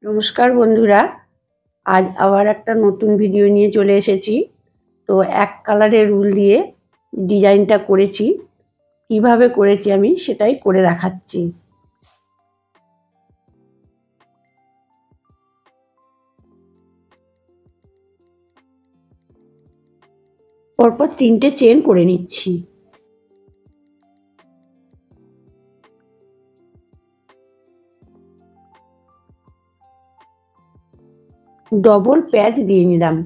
নমস্কার বন্ধুরা, আজ আবার একটা নতুন ভিডিও নিয়ে চলে এসেছি। তো এক কালারের উল দিয়ে ডিজাইনটা করেছি, কিভাবে করেছি আমি সেটাই করে দেখাচ্ছি। পরপর 3টে চেন করে নিচ্ছি। ডবল প্যাচ দিয়ে নিলাম।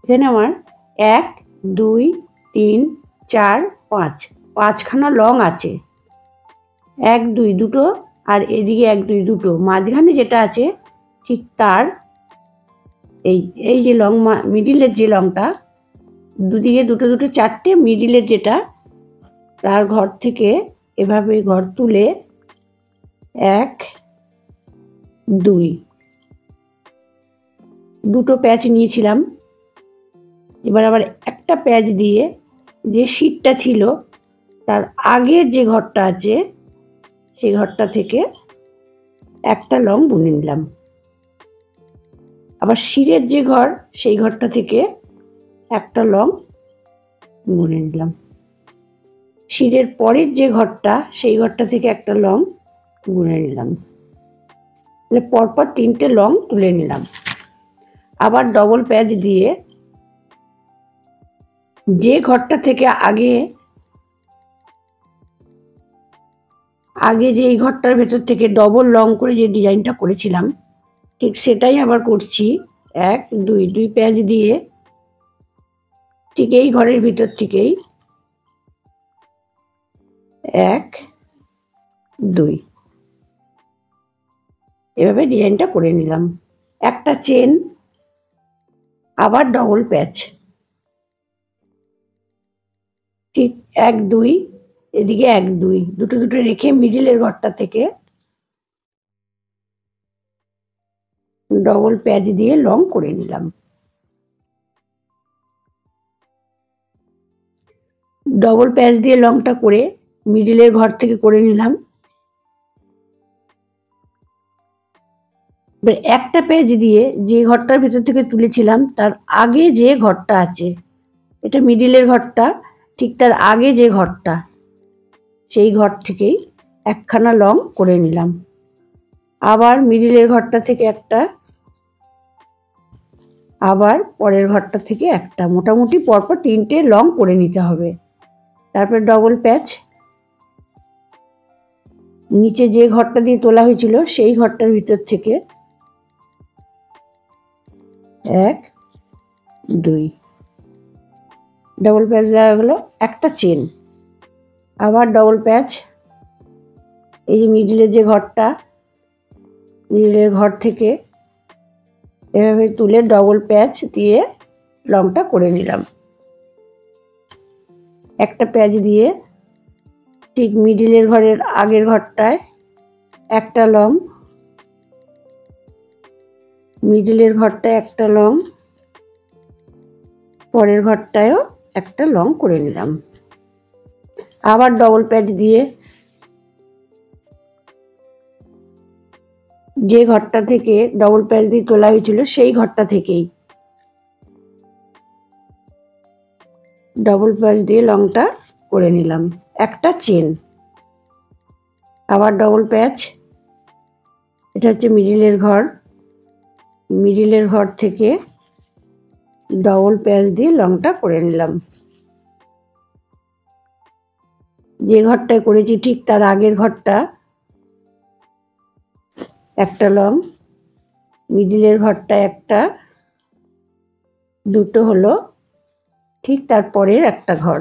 এখানে আমার 1 2 3 4 5 5খানা লং আছে। 1 2 দুটো আর এদিকে 1 2 দুটো, মাঝখানে যেটা আছে ঠিক তার এই যে লং, মিডিলের যে লংটা, দুদিকে দুটো দুটো চারটে, মিডিলের যেটা তার ঘর থেকে এভাবে ঘর তুলে 1 2 দুটো প্যাচ নিয়েছিলাম। এবার আবার একটা প্যাচ দিয়ে যে শীটটা ছিল তার আগের যে ঘরটা আছে সেই ঘরটা থেকে একটা লং বুনে নিলাম। আবার শিরের যে ঘর সেই ঘরটা থেকে একটা লং বুনে নিলাম। শিরের পরের যে ঘরটা সেই ঘরটা থেকে একটা লং বুনে নিলাম। পরপর 3টে লং তুলে নিলাম। আবার ডবল প্যাচ দিয়ে যে ঘরটা থেকে আগে যে এই ঘরটার ভেতর থেকে ডবল লং করে যে ডিজাইনটা করেছিলাম ঠিক সেটাই আবার করছি। 1 2 প্যাচ দিয়ে ঠিক এই ঘরের ভিতর থেকেই 1 2 এভাবে ডিজাইনটা করে নিলাম। একটা চেন, আবার ডবল প্যাচ, ঠিক 1 2 এদিকে 1 2 দুটো দুটো রেখে মিডিলের ঘরটা থেকে ডবল প্যাচ দিয়ে লং করে নিলাম। ডবল প্যাচ দিয়ে লংটা করে মিডিলের ঘর থেকে করে নিলাম। এবার একটা প্যাচ দিয়ে যে ঘরটার ভেতর থেকে তুলেছিলাম তার আগে যে ঘরটা আছে, এটা মিডিলের ঘরটা, ঠিক তার আগে যে ঘরটা সেই ঘর থেকেই একখানা লং করে নিলাম। আবার মিডিলের ঘরটা থেকে একটা, আবার পরের ঘরটা থেকে একটা, মোটামুটি পরপর 3টে লং করে নিতে হবে। তারপর ডবল প্যাচ, নিচে যে ঘরটা দিয়ে তোলা হয়েছিল সেই ঘরটার ভিতর থেকে 1 2 ডবল প্যাচ দেওয়া হলো। একটা চেন, আবার ডবল প্যাচ, এই যে মিডিলের যে ঘরটা, মিডিলের ঘর থেকে এভাবে তুলে ডবল প্যাচ দিয়ে লংটা করে নিলাম। একটা প্যাচ দিয়ে ঠিক মিডিলের ঘরের আগের ঘরটায় একটা লং, মিডিলের ঘরটায় একটা লং, পরের ঘরটায়ও একটা লং করে নিলাম। আবার ডবল প্যাচ দিয়ে যে ঘরটা থেকে ডবল প্যাচ দিয়ে তোলা হয়েছিল সেই ঘরটা থেকেই ডবল প্যাচ দিয়ে লংটা করে নিলাম। একটা চেন, আবার ডবল প্যাচ, এটা হচ্ছে মিডিলের ঘর, মিডিলের ঘর থেকে ডবল প্যাচ দিয়ে লংটা করে নিলাম। যে ঘরটায় করেছি ঠিক তার আগের ঘরটা একটা লং, মিডিলের ঘরটা একটা, দুটো হলো ঠিক তারপরের একটা ঘর,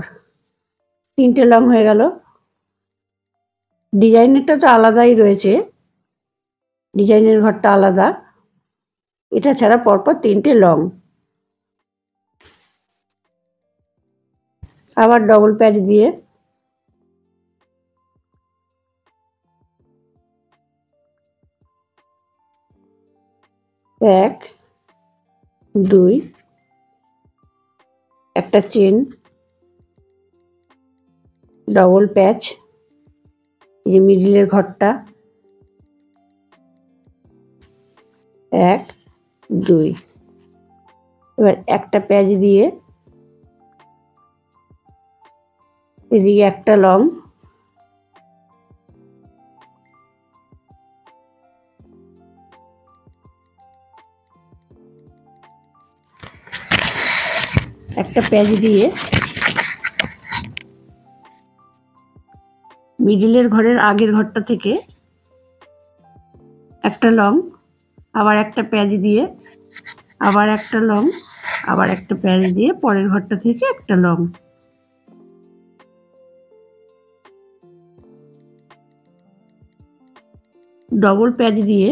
3টে লং হয়ে গেল। ডিজাইনেরটা তো আলাদাই রয়েছে, ডিজাইনের ঘরটা আলাদা, এটা ছাড়া পরপর 3টে লং। আবার ডবল প্যাচ দিয়ে এক দুই, একটা চেন, ডবল প্যাচ, এই যে মিডিলের ঘরটা, 1 2। এবার একটা পেঁয়াজ দিয়ে এদিকে একটা লং, একটা পেঁয়াজ দিয়ে মিডিলের ঘরের আগের ঘরটা থেকে একটা লং, আবার একটা পেঁয়াজ দিয়ে, আবার একটা লং, আবার একটা পেঁয়াজ দিয়ে পরের ঘরটা থেকে একটা লং। ডবল পেঁয়াজ দিয়ে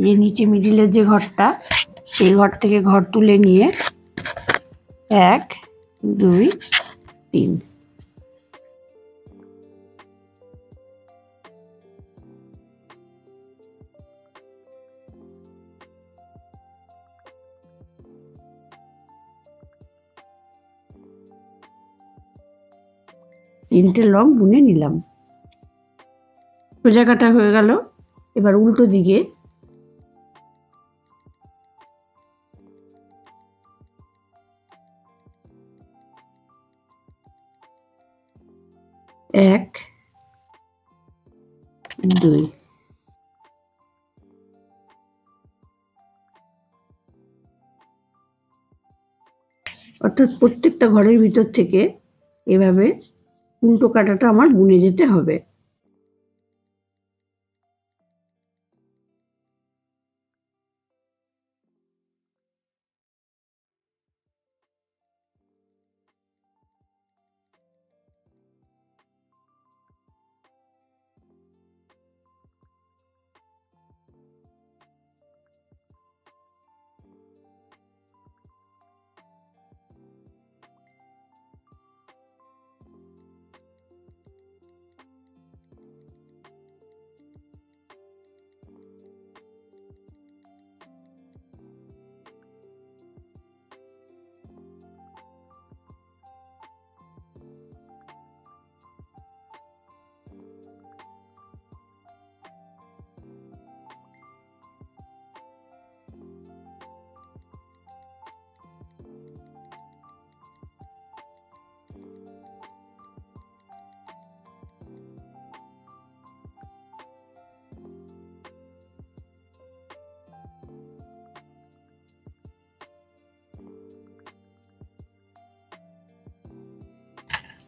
এই নিচে মিডিলের যে ঘরটা সেই ঘর থেকে ঘর তুলে নিয়ে 1 2 3। তিনটে লং বুনে নিলাম। সোজা কাটা হয়ে গেল। এবার উল্টো দিকে এক দুই। অর্থাৎ প্রত্যেকটা ঘরের ভিতর থেকে এভাবে উল্টো কাটাটা আমার বুনে যেতে হবে।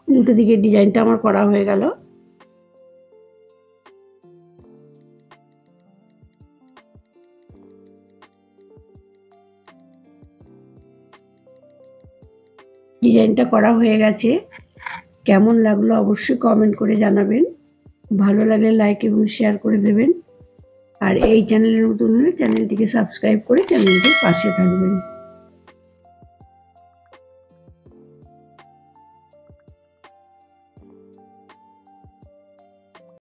উল্টো দিকে ডিজাইনটা আমার করা হয়ে গেল। ডিজাইনটা করা হয়ে গেছে। কেমন লাগলো অবশ্যই কমেন্ট করে জানাবেন। ভালো লাগলে লাইক এবং শেয়ার করে দেবেন। আর এই চ্যানেলের নতুন হলে চ্যানেলটিকে সাবস্ক্রাইব করে চ্যানেলটির পাশে থাকবেন।